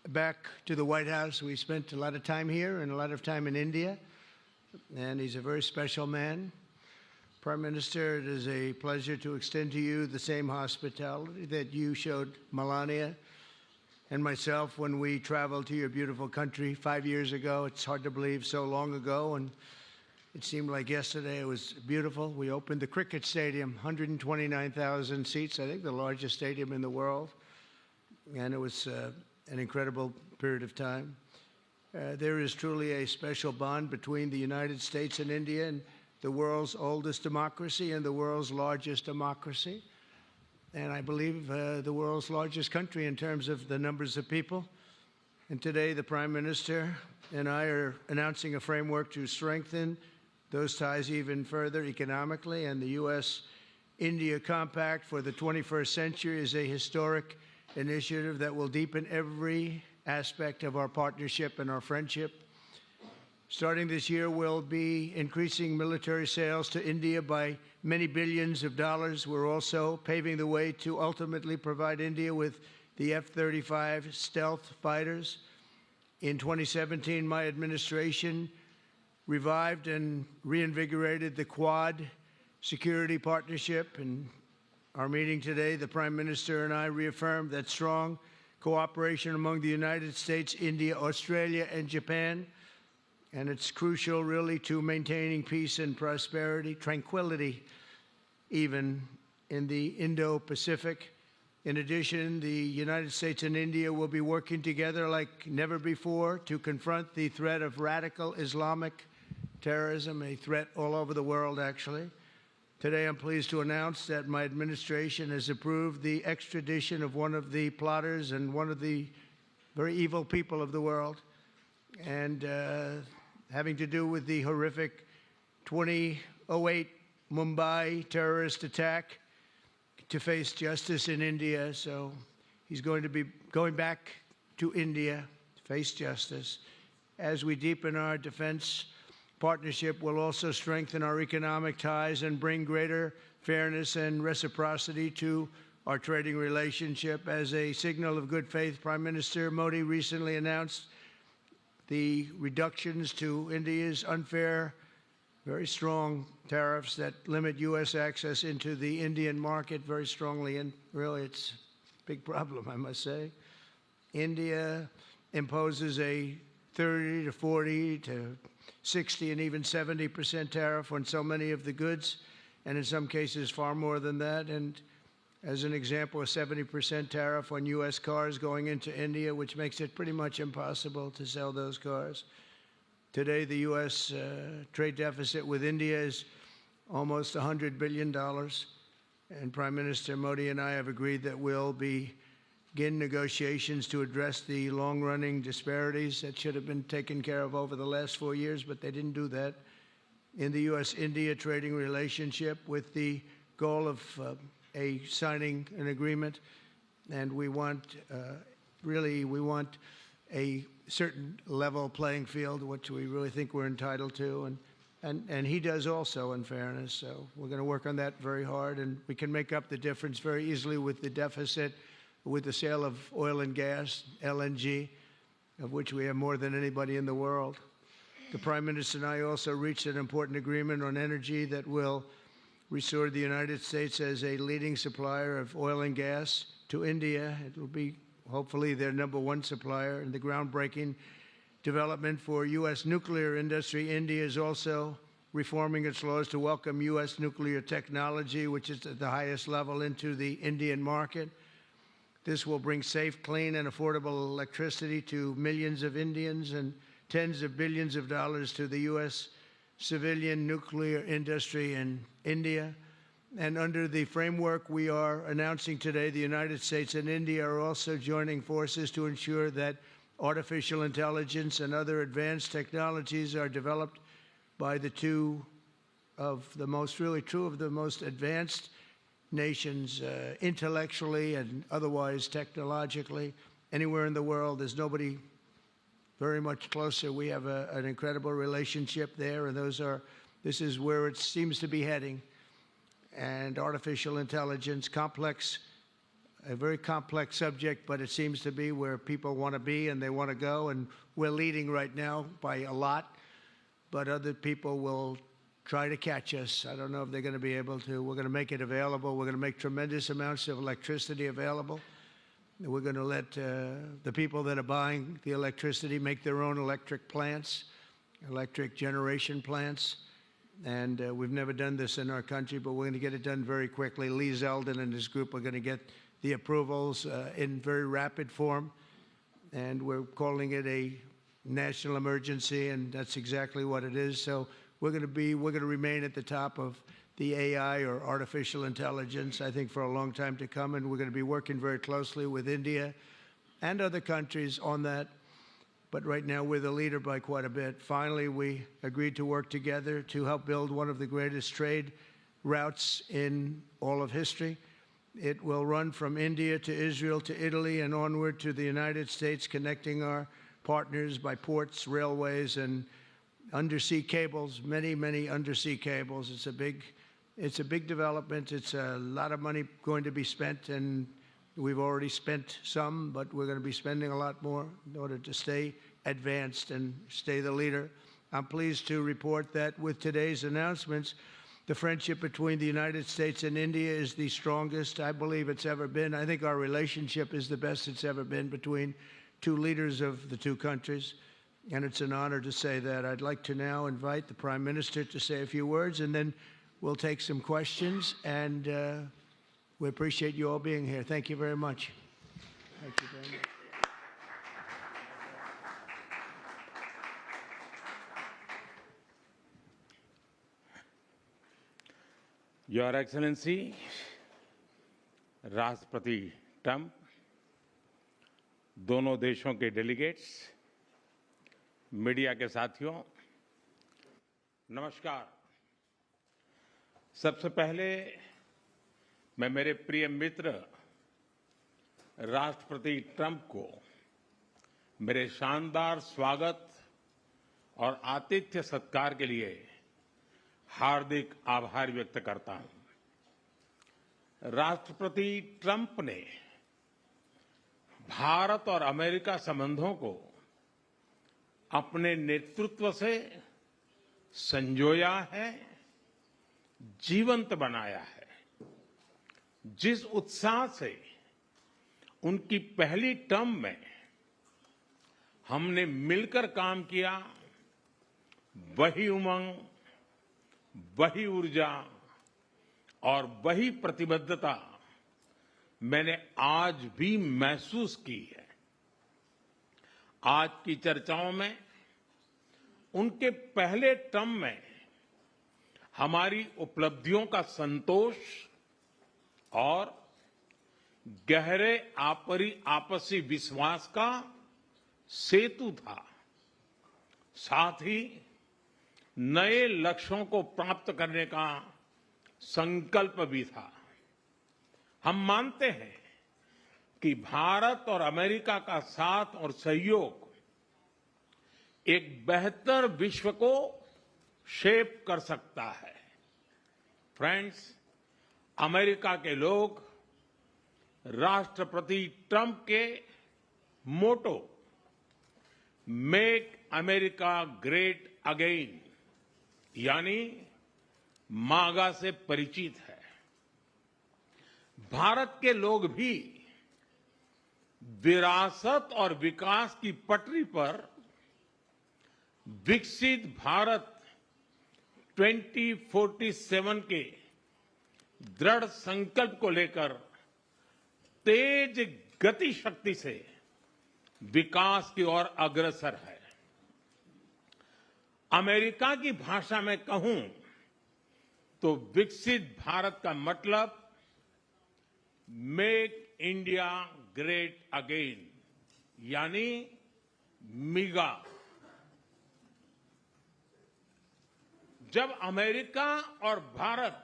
Back to the White House. We spent a lot of time here and a lot of time in India, and he's a very special man. Prime Minister, it is a pleasure to extend to you the same hospitality that you showed Melania and myself when we traveled to your beautiful country 5 years ago. It's hard to believe, so long ago, and it seemed like yesterday. It was beautiful. We opened the cricket stadium, 129,000 seats, I think the largest stadium in the world, and it was an incredible period of time. There is truly a special bond between the United States and India, and the world's oldest democracy and the world's largest democracy, and I believe the world's largest country in terms of the numbers of people. And today the Prime Minister and I are announcing a framework to strengthen those ties even further economically, and the U.S.-India Compact for the 21st century is a historic initiative that will deepen every aspect of our partnership and our friendship. Starting this year, we'll be increasing military sales to India by many billions of dollars. We're also paving the way to ultimately provide India with the F-35 stealth fighters. In 2017, my administration revived and reinvigorated the Quad security partnership, and our meeting today, the Prime Minister and I reaffirmed that strong cooperation among the United States, India, Australia, and Japan. And it's crucial, really, to maintaining peace and prosperity, tranquility, even in the Indo-Pacific. In addition, the United States and India will be working together like never before to confront the threat of radical Islamic terrorism, a threat all over the world, actually. Today, I'm pleased to announce that my administration has approved the extradition of one of the plotters and one of the very evil people of the world, and having to do with the horrific 2008 Mumbai terrorist attack, to face justice in India. So he's going to be going back to India to face justice. As we deepen our defense partnership, will also strengthen our economic ties and bring greater fairness and reciprocity to our trading relationship. As a signal of good faith, Prime Minister Modi recently announced the reductions to India's unfair, very strong tariffs that limit U.S. access into the Indian market very strongly, and really it's a big problem, I must say. India imposes a 30 to 40 to 60 and even 70% tariff on so many of the goods, and in some cases far more than that. And as an example, a 70% tariff on U.S. cars going into India, which makes it pretty much impossible to sell those cars. Today, the U.S. Trade deficit with India is almost $100 billion, and Prime Minister Modi and I have agreed that we'll begin negotiations to address the long-running disparities that should have been taken care of over the last 4 years, but they didn't do that, in the U.S.-India trading relationship, with the goal of signing an agreement. And we want, we want a certain level playing field, which we really think we're entitled to, and he does also, in fairness. So we're going to work on that very hard, and we can make up the difference very easily with the deficit, with the sale of oil and gas, LNG, of which we have more than anybody in the world. The Prime Minister and I also reached an important agreement on energy that will restore the United States as a leading supplier of oil and gas to India. It will be hopefully their #1 supplier. And the groundbreaking development for U.S. nuclear industry. India is also reforming its laws to welcome U.S. nuclear technology, which is at the highest level, into the Indian market. This will bring safe, clean, and affordable electricity to millions of Indians and tens of billions of dollars to the U.S. civilian nuclear industry in India. And under the framework we are announcing today, the United States and India are also joining forces to ensure that artificial intelligence and other advanced technologies are developed by the two of the most advanced nations, intellectually and otherwise technologically. Anywhere in the world, there's nobody very much closer. We have an incredible relationship there, and this is where it seems to be heading. And artificial intelligence, complex a very complex subject, but it seems to be where people want to be and they want to go, and we're leading right now by a lot, but other people will try to catch us. I don't know if they're going to be able to. We're going to make it available. We're going to make tremendous amounts of electricity available. We're going to let the people that are buying the electricity make their own electric plants, electric generation plants. And we've never done this in our country, but we're going to get it done very quickly. Lee Zeldin and his group are going to get the approvals in very rapid form. And we're calling it a national emergency, and that's exactly what it is. So we're going to remain at the top of the AI, or artificial intelligence, I think, for a long time to come. And we're going to be working very closely with India and other countries on that. But right now, we're the leader by quite a bit. Finally, we agreed to work together to help build one of the greatest trade routes in all of history. It will run from India to Israel to Italy and onward to the United States, connecting our partners by ports, railways, and undersea cables, many, many undersea cables. It's a big development. It's a lot of money going to be spent, and we've already spent some, but we're going to be spending a lot more in order to stay advanced and stay the leader. I'm pleased to report that with today's announcements, the friendship between the United States and India is the strongest I believe it's ever been. I think our relationship is the best it's ever been between two leaders of the two countries, and it's an honor to say that. I'd like to now invite the Prime Minister to say a few words, and then we'll take some questions, and we appreciate you all being here. Thank you very much. Thank you very much. Your Excellency, राष्ट्रपति Trump, दोनों देशों के delegates, media के साथियों, नमस्कार। सबसे पहले मैं मेरे प्रिय मित्र राष्ट्रपति ट्रंप को मेरे शानदार स्वागत और आतिथ्य सत्कार के लिए हार्दिक आभार व्यक्त करता हूं। राष्ट्रपति ट्रंप ने भारत और अमेरिका संबंधों को अपने नेतृत्व से संजोया है, जीवंत बनाया है। जिस उत्साह से उनकी पहली टर्म में हमने मिलकर काम किया, वही उमंग, वही ऊर्जा और वही प्रतिबद्धता मैंने आज भी महसूस की है। आज की चर्चाओं में उनके पहले टर्म में हमारी उपलब्धियों का संतोष और गहरे आपसी विश्वास का सेतु था। साथ ही नए लक्ष्यों को प्राप्त करने का संकल्प भी था। हम मानते हैं कि भारत और अमेरिका का साथ और सहयोग एक बेहतर विश्व को शेप कर सकता है। फ्रेंड्स, अमेरिका के लोग राष्ट्रपति ट्रंप के मोटो मेक अमेरिका ग्रेट अगेन यानी मागा से परिचित है। भारत के लोग भी विरासत और विकास की पटरी पर विकसित भारत 2047 के दृढ़ संकल्प को लेकर तेज गति शक्ति से विकास की ओर अग्रसर है। अमेरिका की भाषा में कहूं तो विकसित भारत का मतलब मेक इंडिया ग्रेट अगेन यानी मिगा। जब अमेरिका और भारत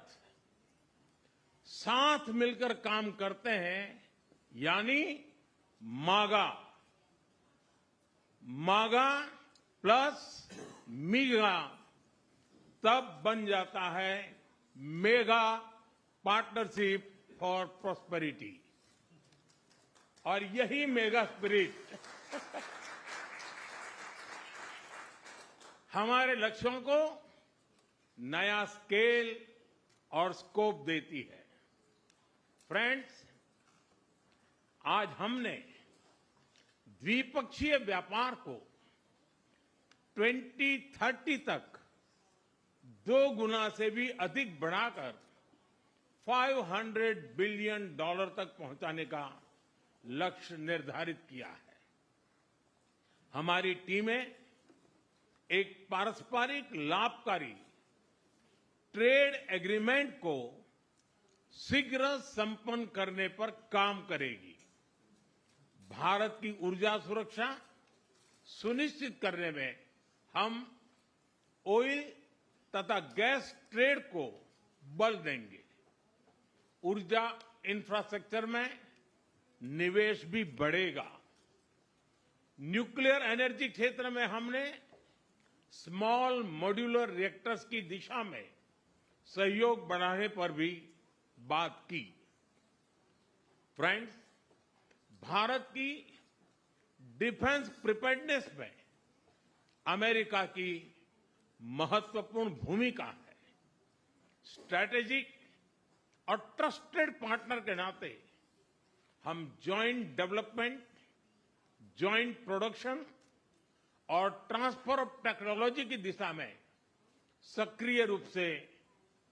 साथ मिलकर काम करते हैं यानी मागा, मागा प्लस मिगा, तब बन जाता है मेगा पार्टनरशिप फॉर प्रॉस्पेरिटी। और यही मेगा स्पिरिट हमारे लक्ष्यों को नया स्केल और स्कोप देती है। फ्रेंड्स, आज हमने द्विपक्षीय व्यापार को 2030 तक 2 गुना से भी अधिक बढ़ाकर $500 बिलियन तक पहुंचाने का लक्ष्य निर्धारित किया है। हमारी टीमें एक पारस्परिक लाभकारी ट्रेड एग्रीमेंट को शीघ्र संपन्न करने पर काम करेगी। भारत की ऊर्जा सुरक्षा सुनिश्चित करने में हम ऑयल तथा गैस ट्रेड को बल देंगे। ऊर्जा इंफ्रास्ट्रक्चर में निवेश भी बढ़ेगा। न्यूक्लियर एनर्जी क्षेत्र में हमने स्मॉल मॉड्यूलर रिएक्टर्स की दिशा में सहयोग बढ़ाने पर भी बात की। फ्रेंड्स, भारत की डिफेंस प्रिपेयर्डनेस में अमेरिका की महत्वपूर्ण भूमिका है। स्ट्रैटेजिक और ट्रस्टेड पार्टनर के नाते हम जॉइंट डेवलपमेंट, जॉइंट प्रोडक्शन और ट्रांसफर ऑफ टेक्नोलॉजी की दिशा में सक्रिय रूप से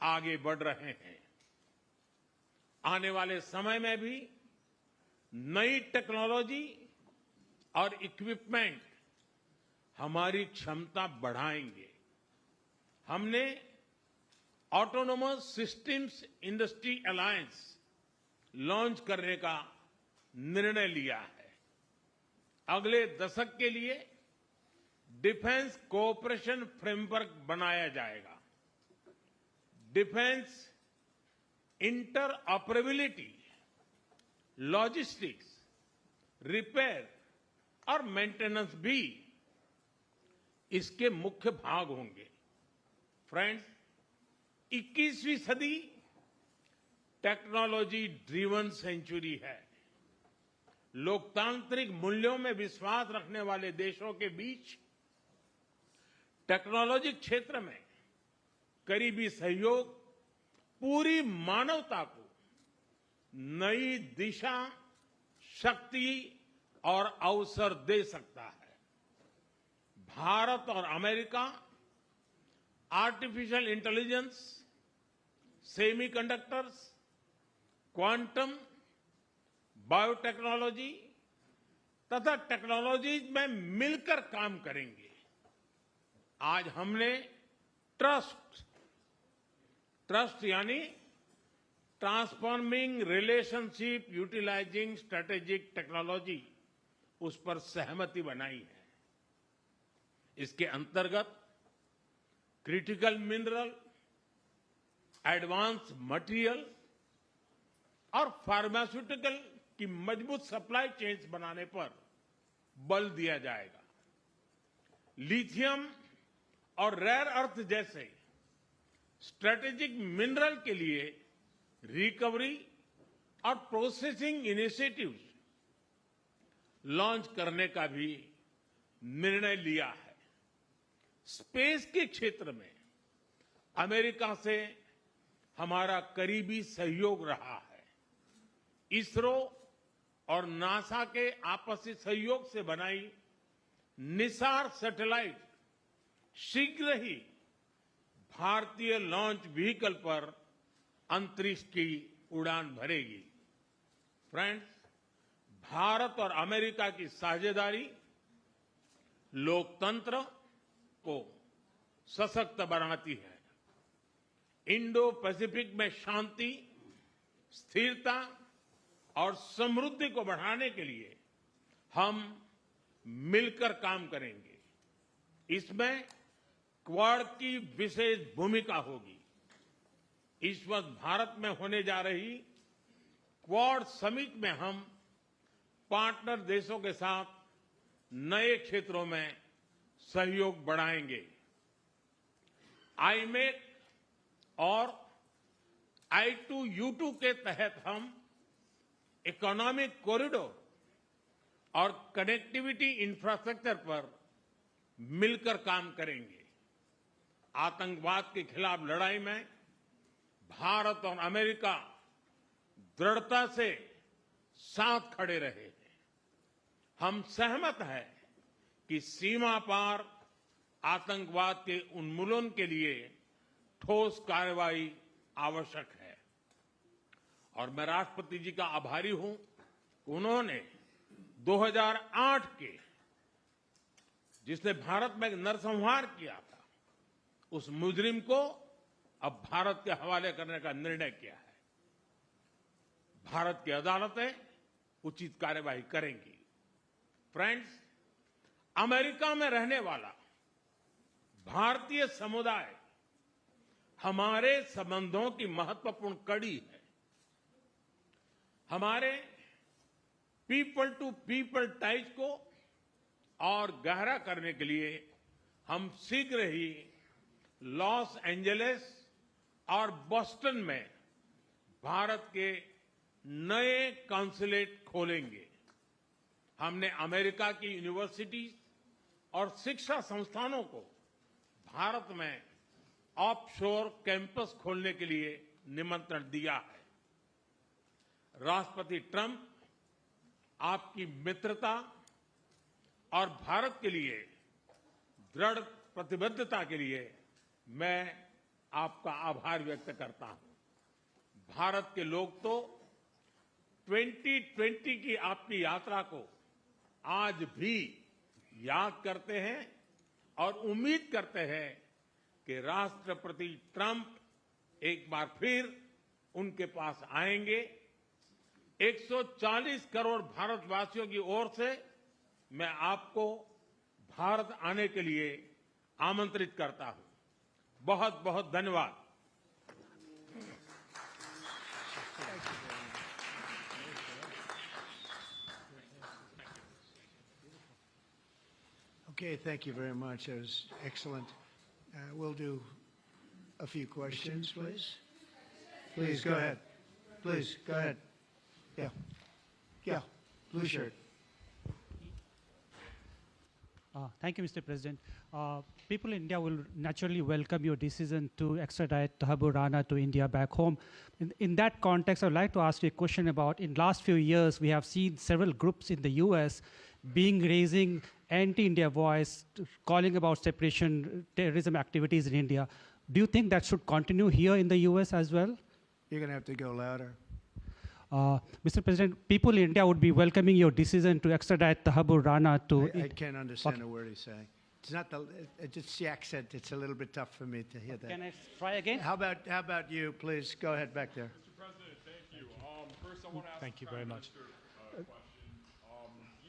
आगे बढ़ रहे हैं। आने वाले समय में भी नई टेक्नोलॉजी और इक्विपमेंट हमारी क्षमता बढ़ाएंगे। हमने autonomous systems industry alliance launch करने का निर्णय लिया है। अगले दशक के लिए डिफेंस कोऑपरेशन फ्रेमवर्क बनाया जाएगा। डिफेंस इंटरऑपरेबिलिटी, लॉजिस्टिक्स, रिपेयर और मेंटेनेंस भी इसके मुख्य भाग होंगे। फ्रेंड्स, 21वीं सदी टेक्नोलॉजी ड्रिवन सेंचुरी है। लोकतांत्रिक मूल्यों में विश्वास रखने वाले देशों के बीच टेक्नोलॉजी क्षेत्र में करीबी सहयोग पूरी मानवता को नई दिशा, शक्ति और अवसर दे सकता है। भारत और America artificial intelligence, semiconductors, quantum, biotechnology तथा टेक्नोलॉजीज में मिलकर काम करेंगे। आज हमने ट्रस्ट यानी transforming relationship utilising strategic technology, उस पर सहमति बनाई है। इसके अंतर्गत क्रिटिकल मिनरल, एडवांस मटेरियल और फार्मास्यूटिकल की मजबूत सप्लाई चेन्स बनाने पर बल दिया जाएगा। लिथियम और रेयर अर्थ जैसे स्ट्रेटेजिक मिनरल के लिए रिकवरी और प्रोसेसिंग इनिशिएटिव्स लॉन्च करने का भी निर्णय लिया है। स्पेस के क्षेत्र में अमेरिका से हमारा करीबी सहयोग रहा है। इसरो और नासा के आपसी सहयोग से बनाई निसार सैटेलाइट शीघ्र ही भारतीय लॉन्च व्हीकल पर अंतरिक्ष की उड़ान भरेगी। फ्रेंड्स, भारत और अमेरिका की साझेदारी लोकतंत्र को सशक्त बनाती है। इंडो पैसिफिक में शांति, स्थिरता और समृद्धि को बढ़ाने के लिए हम मिलकर काम करेंगे। इसमें क्वाड की विशेष भूमिका होगी। इस वक्त भारत में होने जा रही क्वाड समिट में हम पार्टनर देशों के साथ नए क्षेत्रों में सहयोग बढ़ाएंगे। आईमेक और I2U2 के तहत हम इकोनॉमिक कॉरिडोर और कनेक्टिविटी इंफ्रास्ट्रक्चर पर मिलकर काम करेंगे। आतंकवाद के खिलाफ लड़ाई में भारत और अमेरिका दृढ़ता से साथ खड़े रहे हैं। हम सहमत हैं कि सीमा पार आतंकवाद के उन्मूलन के लिए ठोस कार्रवाई आवश्यक है और मैं राष्ट्रपति जी का आभारी हूं कि उन्होंने 2008 के जिसने भारत में नरसंहार किया था उस मुजरिम को अब भारत के हवाले करने का निर्णय किया है। भारत की अदालतें उचित कार्यवाही करेंगी। फ्रेंड्स, अमेरिका में रहने वाला भारतीय समुदाय हमारे संबंधों की महत्वपूर्ण कड़ी है। हमारे पीपल टू पीपल टाइज को और गहरा करने के लिए हम शीघ्र ही लॉस एंजलिस और बोस्टन में भारत के नए कॉन्सुलेट खोलेंगे। हमने अमेरिका की यूनिवर्सिटीज और शिक्षा संस्थानों को भारत में ऑफशोर कैंपस खोलने के लिए निमंत्रण दिया है। राष्ट्रपति ट्रंप, आपकी मित्रता और भारत के लिए दृढ़ प्रतिबद्धता के लिए मैं आपका आभार व्यक्त करता हूं। भारत के लोग तो 2020 की आपकी यात्रा को आज भी याद करते हैं और उम्मीद करते हैं कि राष्ट्रपति ट्रंप एक बार फिर उनके पास आएंगे। 140 करोड़ भारतवासियों की ओर से मैं आपको भारत आने के लिए आमंत्रित करता हूं। बहुत बहुत धन्यवाद। Okay, thank you very much. That was excellent. We'll do a few questions, please. Please, go ahead. Please, go ahead. Yeah. Yeah, blue shirt. Thank you, Mr. President. People in India will naturally welcome your decision to extradite Thakur Rana to India back home. In that context, I would like to ask you a question about, in last few years, we have seen several groups in the US raising anti-India voice, calling about separation, terrorism activities in India. Do you think that should continue here in the US as well? You're going to have to go louder. Mr. President, people in India would be welcoming your decision to extradite Thakur Rana to... I can't understand a word he's saying. It's not it's the accent. It's a little bit tough for me to hear that. Can I try again? How about you, please? Go ahead back there. Mr. President, thank you. First, I want to ask Thank you the Prime very much. Minister a question.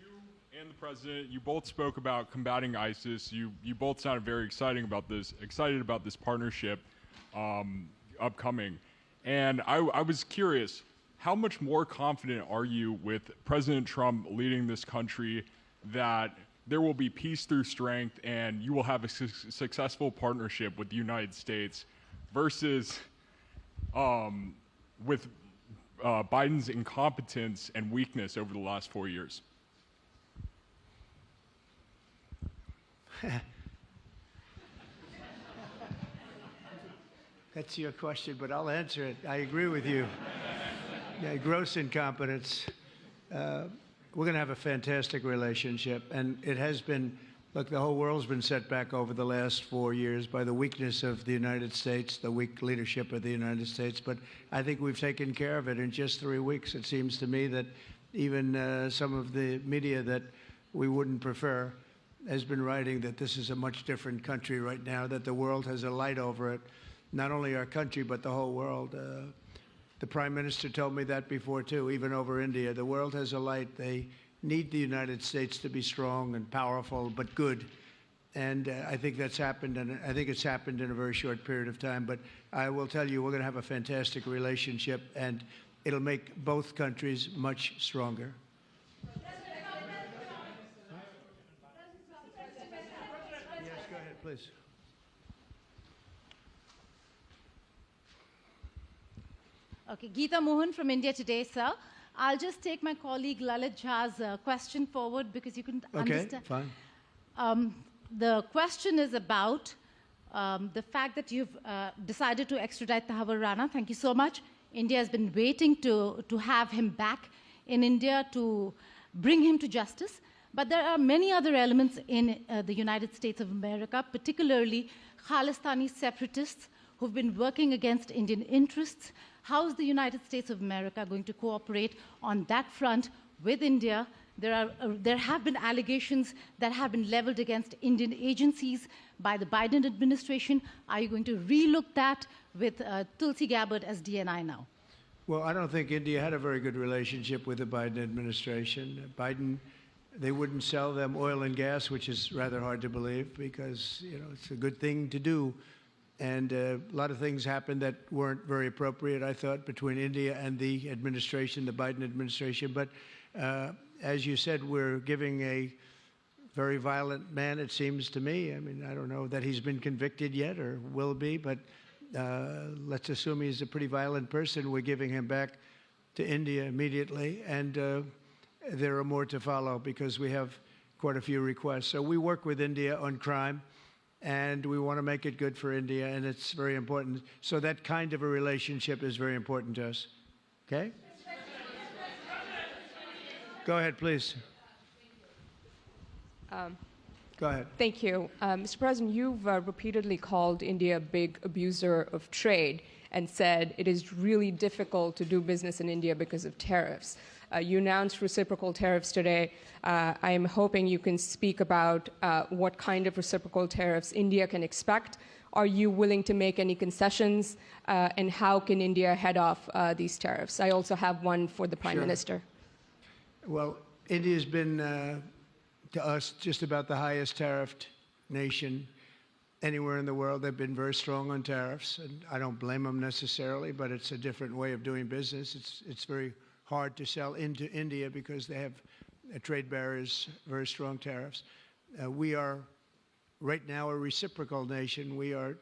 You and the President, you both spoke about combating ISIS. You both sounded very excited about this partnership upcoming. And I was curious, how much more confident are you with President Trump leading this country that there will be peace through strength and you will have a successful partnership with the United States versus with Biden's incompetence and weakness over the last 4 years? That's your question, but I'll answer it. I agree with you. Yeah, gross incompetence. We're going to have a fantastic relationship, and it has been, look, the whole world's been set back over the last 4 years by the weakness of the United States, the weak leadership of the United States, but I think we've taken care of it in just 3 weeks. It seems to me that even some of the media that we wouldn't prefer has been writing that this is a much different country right now, that the world has a light over it, not only our country, but the whole world. The Prime Minister told me that before, too, even over India. The world has a light. They need the United States to be strong and powerful, but good. And I think that's happened, and I think it's happened in a very short period of time. But I will tell you, we're going to have a fantastic relationship, and it'll make both countries much stronger. Yes, go ahead, please. Okay, Geeta Mohan from India Today, sir. I'll just take my colleague Lalit Jha's question forward because you can Okay, understand. fine. The question is about the fact that you've decided to extradite Tahabur Rana. Thank you so much. India has been waiting to have him back in India to bring him to justice. But there are many other elements in the United States of America, particularly Khalistani separatists who've been working against Indian interests. How is the United States of America going to cooperate on that front with India? There have been allegations that have been leveled against Indian agencies by the Biden administration. Are you going to relook that with Tulsi Gabbard as DNI now? Well, I don't think India had a very good relationship with the Biden administration. Biden, they wouldn't sell them oil and gas, which is rather hard to believe because, you know, it's a good thing to do. And a lot of things happened that weren't very appropriate, I thought, between India and the administration, the Biden administration. But as you said, we're giving a very violent man, it seems to me. I mean, I don't know that he's been convicted yet or will be, but let's assume he's a pretty violent person. We're giving him back to India immediately. And there are more to follow because we have quite a few requests. So we work with India on crime. And we want to make it good for India, and it's very important. So that kind of a relationship is very important to us. Okay? Go ahead, please. Go ahead. Thank you. Mr. President, you've repeatedly called India a big abuser of trade and said it is really difficult to do business in India because of tariffs. You announced reciprocal tariffs today. I am hoping you can speak about what kind of reciprocal tariffs India can expect. Are you willing to make any concessions? And how can India head off these tariffs? I also have one for the Prime Minister. Well, India's been, to us, just about the highest tariffed nation anywhere in the world. They've been very strong on tariffs, and I don't blame them necessarily, but it's a different way of doing business. It's very hard to sell into India because they have trade barriers, very strong tariffs. We are right now a reciprocal nation. We are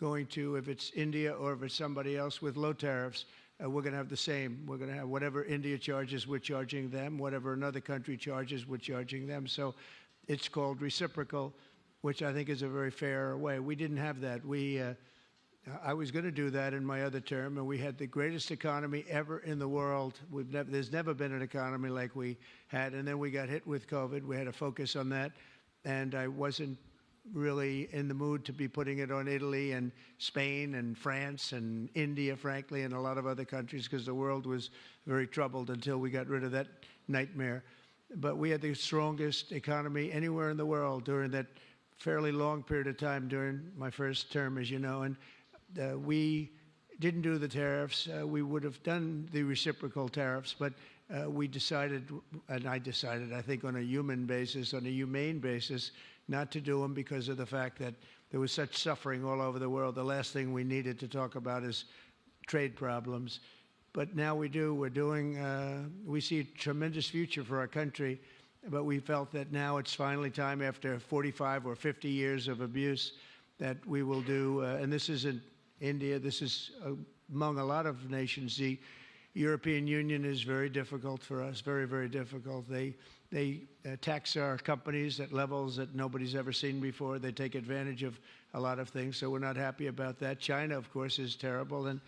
going to, if it's India or if it's somebody else with low tariffs, we're going to have the same. We're going to have whatever India charges, we're charging them. Whatever another country charges, we're charging them. So it's called reciprocal, which I think is a very fair way. We didn't have that. I was going to do that in my other term, and we had the greatest economy ever in the world. There's never been an economy like we had, and then we got hit with COVID. We had to focus on that, and I wasn't really in the mood to be putting it on Italy and Spain and France and India, frankly, and a lot of other countries because the world was very troubled until we got rid of that nightmare. But we had the strongest economy anywhere in the world during that fairly long period of time during my first term, as you know, and we didn't do the tariffs. We would have done the reciprocal tariffs, but we decided, and I decided, I think, on a human basis, on a humane basis, not to do them because of the fact that there was such suffering all over the world. The last thing we needed to talk about is trade problems. But now we do. We're doing, we see a tremendous future for our country, but we felt that now it's finally time, after 45 or 50 years of abuse, that we will do, and this isn't India, this is among a lot of nations. The European Union is very difficult for us, very, very difficult. They tax our companies at levels that nobody's ever seen before. They take advantage of a lot of things, so we're not happy about that. China, of course, is terrible, and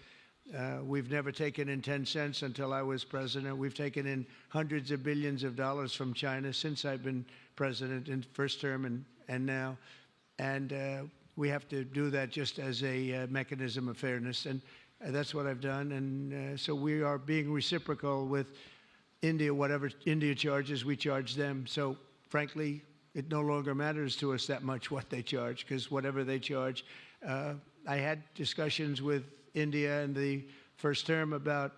we've never taken in 10 cents until I was president. We've taken in hundreds of billions of dollars from China since I've been president in first term and now. And we have to do that just as a mechanism of fairness. And that's what I've done. And so we are being reciprocal with India. Whatever India charges, we charge them. So frankly, it no longer matters to us that much what they charge, because whatever they charge, I had discussions with India in the first term about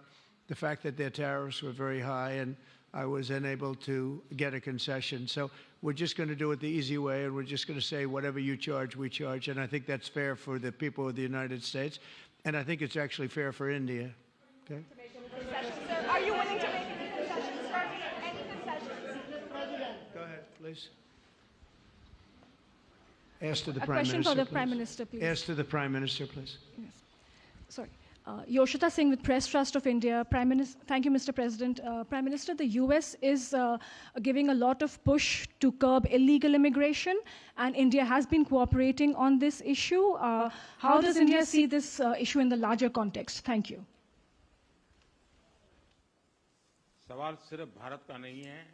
the fact that their tariffs were very high, and I was unable to get a concession. So we're just going to do it the easy way, and we're just going to say whatever you charge, we charge. And I think that's fair for the people of the United States, and I think it's actually fair for India. Okay? Are you willing to make any concessions, sir? Any concessions? Go ahead, please. Ask to the A Prime question Minister, for the please. Prime Minister, please. Ask to the Prime Minister, please. Yes. Sorry. Yoshita Singh with Press Trust of India. Thank you, Mr. President. Prime Minister, the US is giving a lot of push to curb illegal immigration, and India has been cooperating on this issue. How does India see this issue in the larger context? Thank you. सवाल सिर्फ भारत का नहीं है,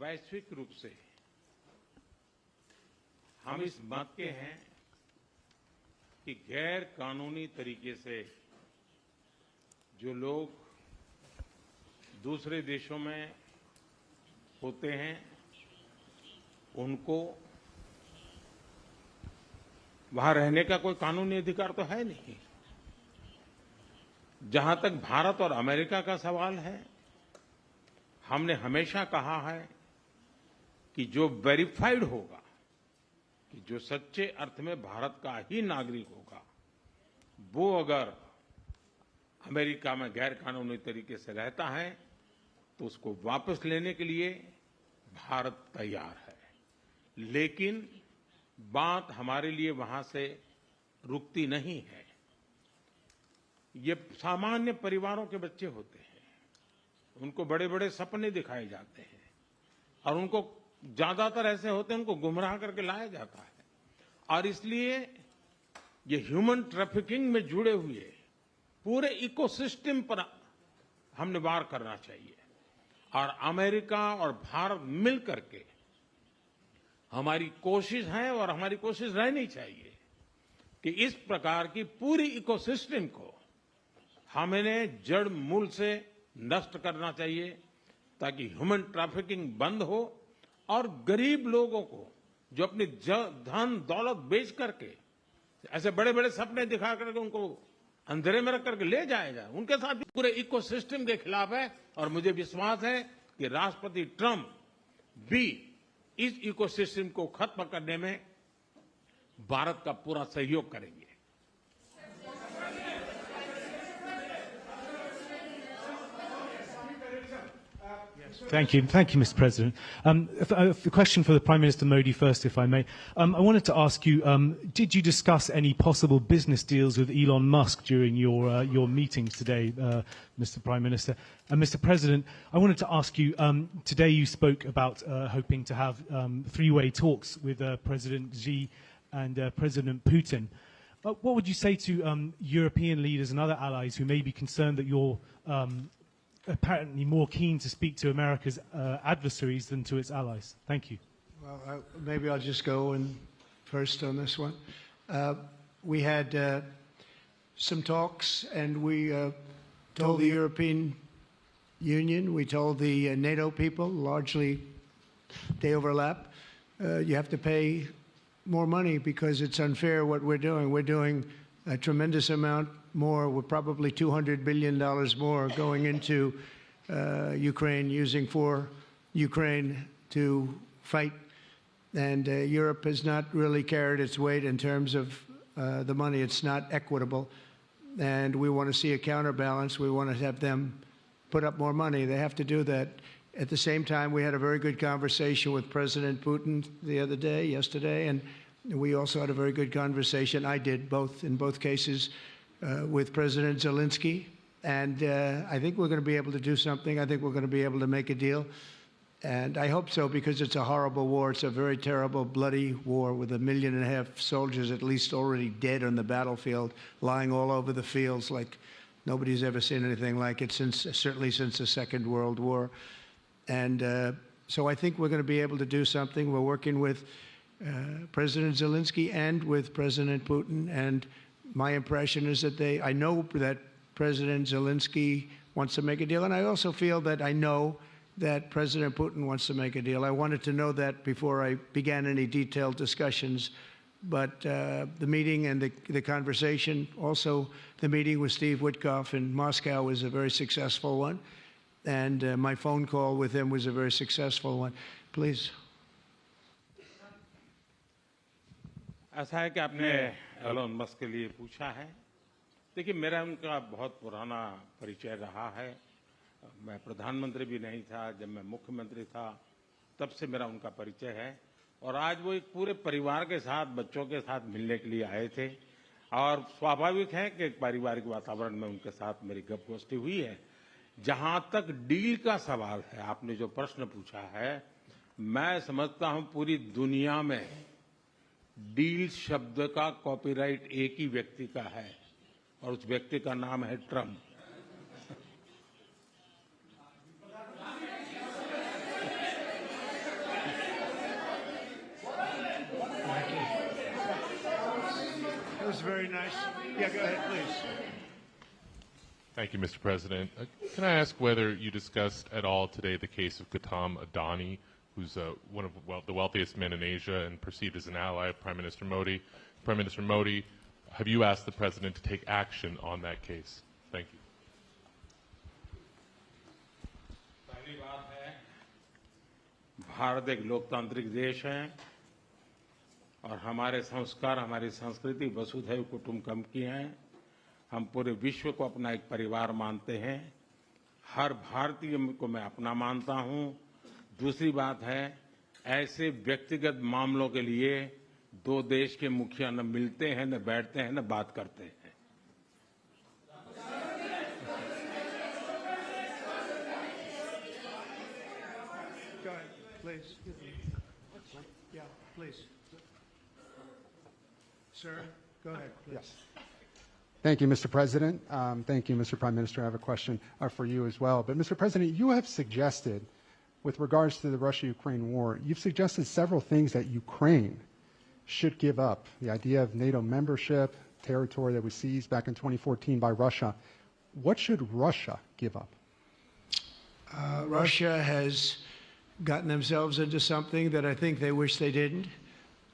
वैश्विक रूप से हम इस मत के हैं कि गैर कानूनी तरीके से जो लोग दूसरे देशों में होते हैं उनको वहां रहने का कोई कानूनी अधिकार तो है नहीं। जहां तक भारत और अमेरिका का सवाल है, हमने हमेशा कहा है कि जो वेरीफाइड होगा, कि जो सच्चे अर्थ में भारत का ही नागरिक होगा, वो अगर अमेरिका में गैर कानूनी तरीके से रहता है तो उसको वापस लेने के लिए भारत तैयार है। लेकिन बात हमारे लिए वहां से रुकती नहीं है। ये सामान्य परिवारों के बच्चे होते हैं, उनको बड़े बड़े सपने दिखाए जाते हैं और उनको ज्यादातर ऐसे होते हैं उनको गुमराह करके लाया जाता है। और इसलिए ये ह्यूमन ट्रैफिकिंग में जुड़े हुए पूरे इकोसिस्टम पर हमने वार करना चाहिए। और अमेरिका और भारत मिल करके हमारी कोशिश है और हमारी कोशिश रहनी चाहिए कि इस प्रकार की पूरी इकोसिस्टम को हमें जड़ मूल से नष्ट करना चाहिए ताकि ह्यूमन ट्रैफिकिंग बंद हो और गरीब लोगों को जो अपनी धन दौलत बेच करके ऐसे बड़े बड़े सपने दिखा करके उनको अंधेरे में रख करके ले जाया जाए, उनके साथ भी पूरे इकोसिस्टम के खिलाफ है। और मुझे विश्वास है कि राष्ट्रपति ट्रंप भी इस इकोसिस्टम को खत्म करने में भारत का पूरा सहयोग करेंगे। Thank you, Mr. President. A question for the Prime Minister Modi first, if I may. I wanted to ask you, did you discuss any possible business deals with Elon Musk during your meetings today, Mr. Prime Minister? And Mr. President, I wanted to ask you, today you spoke about hoping to have three-way talks with President Xi and President Putin. What would you say to European leaders and other allies who may be concerned that you're apparently more keen to speak to America's adversaries than to its allies? Thank you. Well, maybe I'll just go in first on this one. We had some talks, and we told the European Union, we told the NATO people, largely they overlap, you have to pay more money because it's unfair what we're doing. We're doing a tremendous amount more. We're probably $200 billion more going into Ukraine, using for Ukraine to fight. And Europe has not really carried its weight in terms of the money. It's not equitable. And we want to see a counterbalance. We want to have them put up more money. They have to do that. At the same time, we had a very good conversation with President Putin yesterday, and we also had a very good conversation. I did in both cases, with President Zelensky. And I think we're going to be able to do something. I think we're going to be able to make a deal. And I hope so, because it's a horrible war. It's a very terrible, bloody war with 1.5 million soldiers at least already dead on the battlefield, lying all over the fields like nobody's ever seen anything like it, certainly since the Second World War. And so I think we're going to be able to do something. We're working with President Zelensky and with President Putin. And my impression is that I know that President Zelensky wants to make a deal. And I also feel that I know that President Putin wants to make a deal. I wanted to know that before I began any detailed discussions. But the meeting and the conversation, also the meeting with Steve Witkoff in Moscow, was a very successful one. And my phone call with him was a very successful one. Please. ऐसा है कि आपने Elon Musk के लिए पूछा है। देखिए, मेरा उनका बहुत पुराना परिचय रहा है। मैं प्रधानमंत्री भी नहीं था, जब मैं मुख्यमंत्री था तब से मेरा उनका परिचय है। और आज वो एक पूरे परिवार के साथ, बच्चों के साथ मिलने के लिए आए थे। और स्वाभाविक है कि एक पारिवारिक वातावरण में उनके साथ मेरी गपगोष्ठी हुई है। जहां तक डील का सवाल है, आपने जो प्रश्न पूछा है, मैं समझता हूं पूरी दुनिया में डील शब्द का कॉपीराइट एक ही व्यक्ति का है और उस व्यक्ति का नाम है Trump. That was very nice. Yeah, go ahead, please. Thank you, Mr. President. Can I ask whether you discussed at all today the case of Gautam Adani, who's one of the wealthiest men in Asia and perceived as an ally of Prime Minister Modi? Prime Minister Modi, have you asked the President to take action on that case? Thank you. पहली बात है, भारत एक लोकतांत्रिक देश है और हमारे संस्कार, हमारी संस्कृति वसुधैव कुटुंबकम की हैं। हम पूरे विश्व को अपना एक परिवार मानते हैं। हर भारतीय को मैं अपना मानता हूं। दूसरी बात है, ऐसे व्यक्तिगत मामलों के लिए दो देश के मुखिया न मिलते हैं, न बैठते हैं, न बात करते हैं। Go ahead, please. Yeah, please. Sir, go ahead, please. Yes. Thank you, Mr. President. Thank you, Mr. Prime Minister. I have a question for you as well. But, Mr. President, you have suggested, with regards to the Russia-Ukraine war, you've suggested several things that Ukraine should give up. The idea of NATO membership, territory that was seized back in 2014 by Russia. What should Russia give up? Russia has gotten themselves into something that I think they wish they didn't.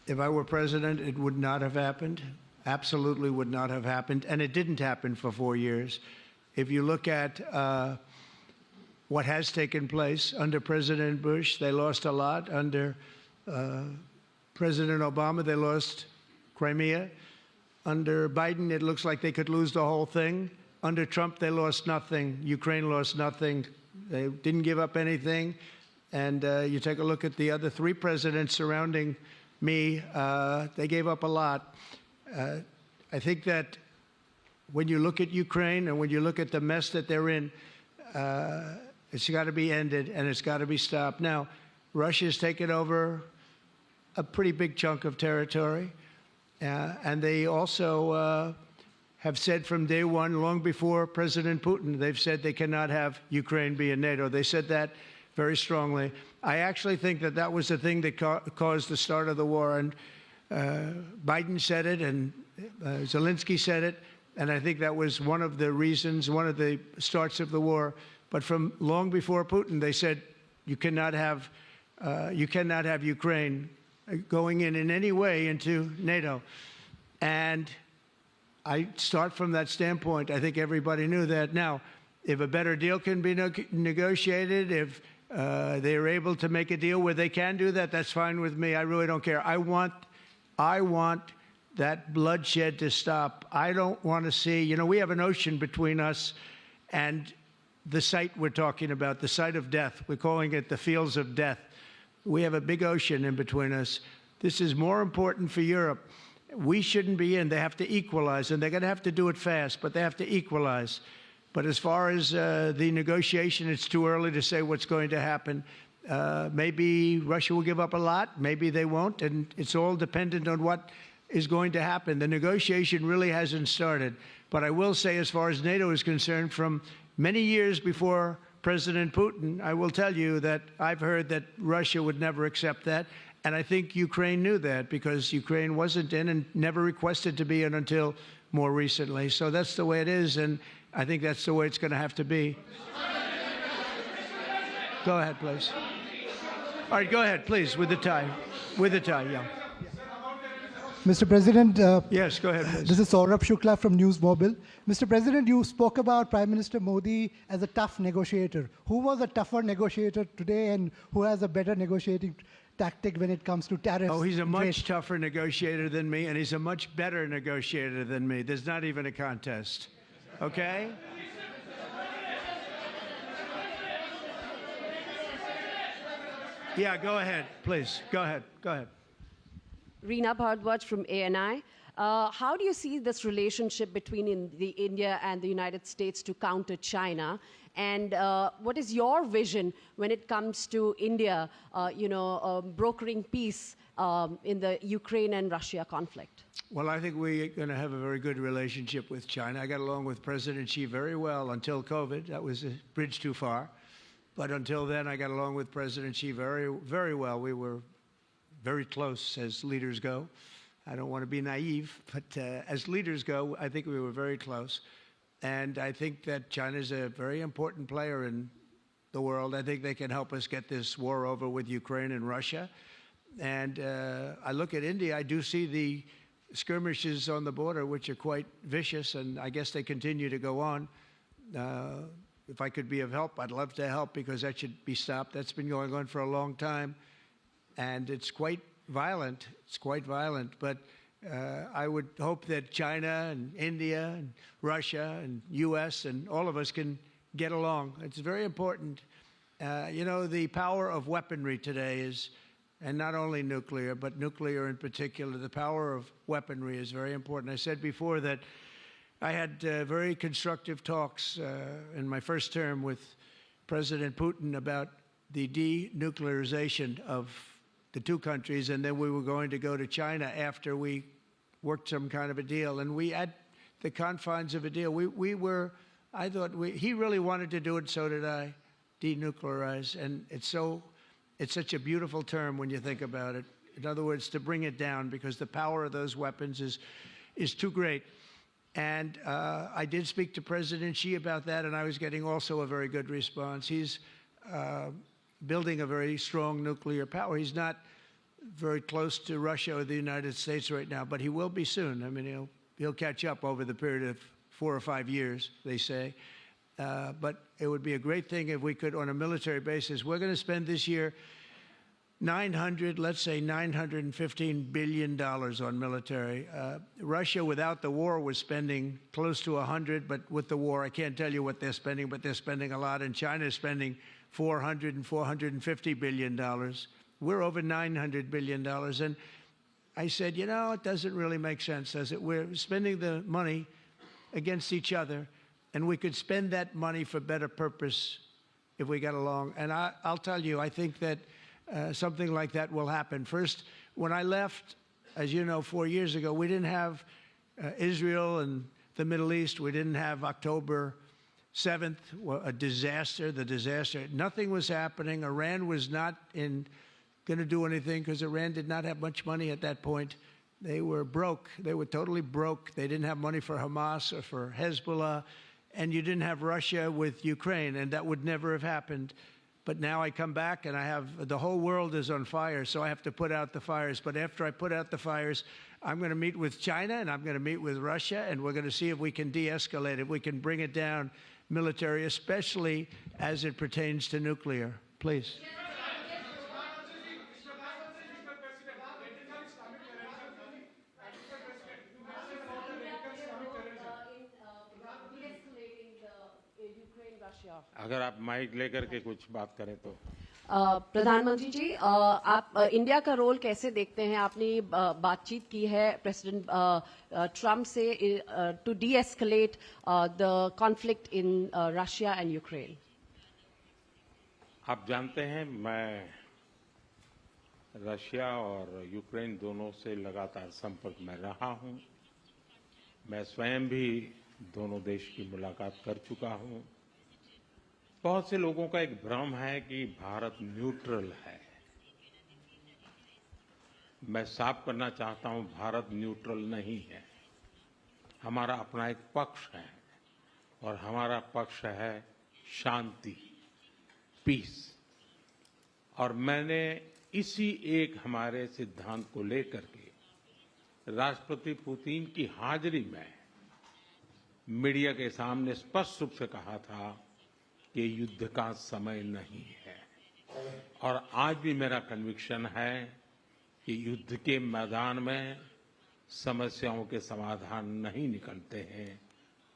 If I were president, it would not have happened. Absolutely would not have happened. And it didn't happen for 4 years. If you look at what has taken place under President Bush, they lost a lot. Under President Obama, they lost Crimea. Under Biden, it looks like they could lose the whole thing. Under Trump, they lost nothing. Ukraine lost nothing. They didn't give up anything. And you take a look at the other 3 presidents surrounding me, they gave up a lot. I think that when you look at Ukraine and when you look at the mess that they're in, it's got to be ended and it's got to be stopped. Now, Russia's taken over a pretty big chunk of territory, and they also have said from day one, long before President Putin, they've said they cannot have Ukraine be in NATO. They said that very strongly. I actually think that that was the thing that caused the start of the war. And Biden said it, and Zelensky said it, and I think that was one of the reasons, one of the starts of the war. But from long before Putin, they said you cannot have Ukraine going in any way into NATO. And I start from that standpoint. I think everybody knew that. Now, if a better deal can be negotiated, if they are able to make a deal where they can do that, that's fine with me. I really don't care. I want that bloodshed to stop. I don't want to see, we have an ocean between us and the site we're talking about, the site of death. We're calling it the fields of death. We have a big ocean in between us. This is more important for Europe. We shouldn't be in. They have to equalize, and they're going to have to do it fast, but they have to equalize. But as far as the negotiation, it's too early to say what's going to happen. Maybe Russia will give up a lot. Maybe they won't. And it's all dependent on what is going to happen. The negotiation really hasn't started. But I will say, as far as NATO is concerned, from many years before President Putin, I will tell you that I've heard that Russia would never accept that. And I think Ukraine knew that, because Ukraine wasn't in and never requested to be in until more recently. So that's the way it is. And I think that's the way it's going to have to be. Go ahead, please. All right, go ahead, please, with the tie. With the tie, yeah. Mr. President, yes, go ahead, please. This is Saurabh Shukla from News Mobile. Mr. President, you spoke about Prime Minister Modi as a tough negotiator. Who was a tougher negotiator today, and who has a better negotiating tactic when it comes to tariffs? Oh, he's a much tougher negotiator than me, and he's a much better negotiator than me. There's not even a contest. Okay? Yeah, go ahead, please. Go ahead. Go ahead. Reena Bhardwaj from ANI. How do you see this relationship between India and the United States to counter China? And what is your vision when it comes to India, brokering peace in the Ukraine and Russia conflict? Well, I think we're going to have a very good relationship with China. I got along with President Xi very well until COVID. That was a bridge too far. But until then, I got along with President Xi very, very well. We were very close as leaders go. I don't want to be naive, but as leaders go, I think we were very close. And I think that China is a very important player in the world. I think they can help us get this war over with Ukraine and Russia. And I look at India, I do see the skirmishes on the border, which are quite vicious, and I guess they continue to go on. If I could be of help, I'd love to help, because that should be stopped. That's been going on for a long time, and it's quite violent. It's quite violent, but I would hope that China and India and Russia and U.S. and all of us can get along. It's very important. The power of weaponry today is, and not only nuclear, but nuclear in particular, the power of weaponry is very important. I said before that I had very constructive talks in my first term with President Putin about the denuclearization of the two countries, and then we were going to go to China after we worked some kind of a deal. And we, at the confines of a deal, he really wanted to do it, so did I, denuclearize. And it's such a beautiful term when you think about it. In other words, to bring it down, because the power of those weapons is too great. And I did speak to President Xi about that, and I was getting also a very good response. He's building a very strong nuclear power. He's not very close to Russia or the United States right now, but he will be soon. I mean, he'll catch up over the period of 4 or 5 years, they say. But it would be a great thing if we could, on a military basis. We're going to spend this year $915 billion on military. Russia, without the war, was spending close to 100, but with the war, I can't tell you what they're spending, but they're spending a lot. And China is spending $400 and $450 billion. We're over $900 billion. And I said, it doesn't really make sense, does it? We're spending the money against each other, and we could spend that money for better purpose if we got along. And I'll tell you, I think that something like that will happen. First, when I left, as you know, 4 years ago, we didn't have Israel and the Middle East. We didn't have October 7th, a disaster, the disaster. Nothing was happening. Iran was not going to do anything, because Iran did not have much money at that point. They were broke. They were totally broke. They didn't have money for Hamas or for Hezbollah. And you didn't have Russia with Ukraine, and that would never have happened. But now I come back, and the whole world is on fire, so I have to put out the fires. But after I put out the fires, I'm going to meet with China, and I'm going to meet with Russia, and we're going to see if we can de-escalate it. We can bring it down military, especially as it pertains to nuclear. Please. अगर आप mic लेकर के कुछ बात करें तो प्रधानमंत्री जी, आप इंडिया का रोल कैसे देखते हैं? आपने बातचीत की है प्रेसिडेंट ट्रम्प से to de-escalate the conflict in Russia and Ukraine. आप जानते हैं, मैं रशिया और यूक्रेन दोनों से लगातार संपर्क में रहा हूं। मैं स्वयं भी दोनों देश की मुलाकात कर चुका हूं। बहुत से लोगों का एक भ्रम है कि भारत न्यूट्रल है। मैं साफ करना चाहता हूं, भारत न्यूट्रल नहीं है। हमारा अपना एक पक्ष है, और हमारा पक्ष है शांति, पीस। और मैंने इसी एक हमारे सिद्धांत को लेकर के राष्ट्रपति पुतिन की हाजिरी में मीडिया के सामने स्पष्ट रूप से कहा था कि युद्ध का समय नहीं है। और आज भी मेरा कन्विक्शन है कि युद्ध के मैदान में समस्याओं के समाधान नहीं निकलते हैं,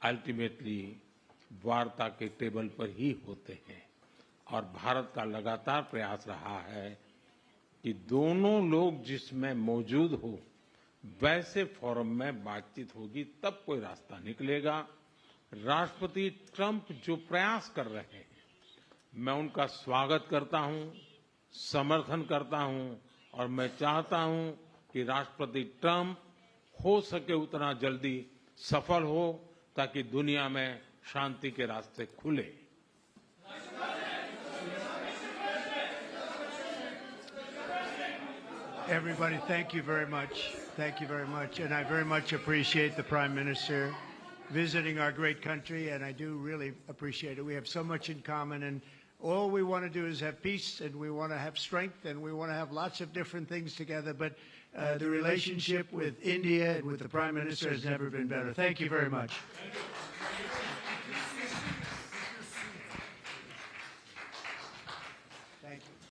अल्टीमेटली वार्ता के टेबल पर ही होते हैं। और भारत का लगातार प्रयास रहा है कि दोनों लोग जिसमें मौजूद हो, वैसे फोरम में बातचीत होगी तब कोई रास्ता निकलेगा। राष्ट्रपति ट्रंप जो प्रयास कर रहे हैं, मैं उनका स्वागत करता हूं, समर्थन करता हूं और मैं चाहता हूं कि राष्ट्रपति ट्रंप हो सके उतना जल्दी सफल हो ताकि दुनिया में शांति के रास्ते खुले। Everybody, thank you very much. Thank you very much. And I very much appreciate the Prime Minister visiting our great country, and I do really appreciate it. We have so much in common, and all we want to do is have peace, and we want to have strength, and we want to have lots of different things together. But the relationship with India and with the Prime Minister has never been better. Thank you very much.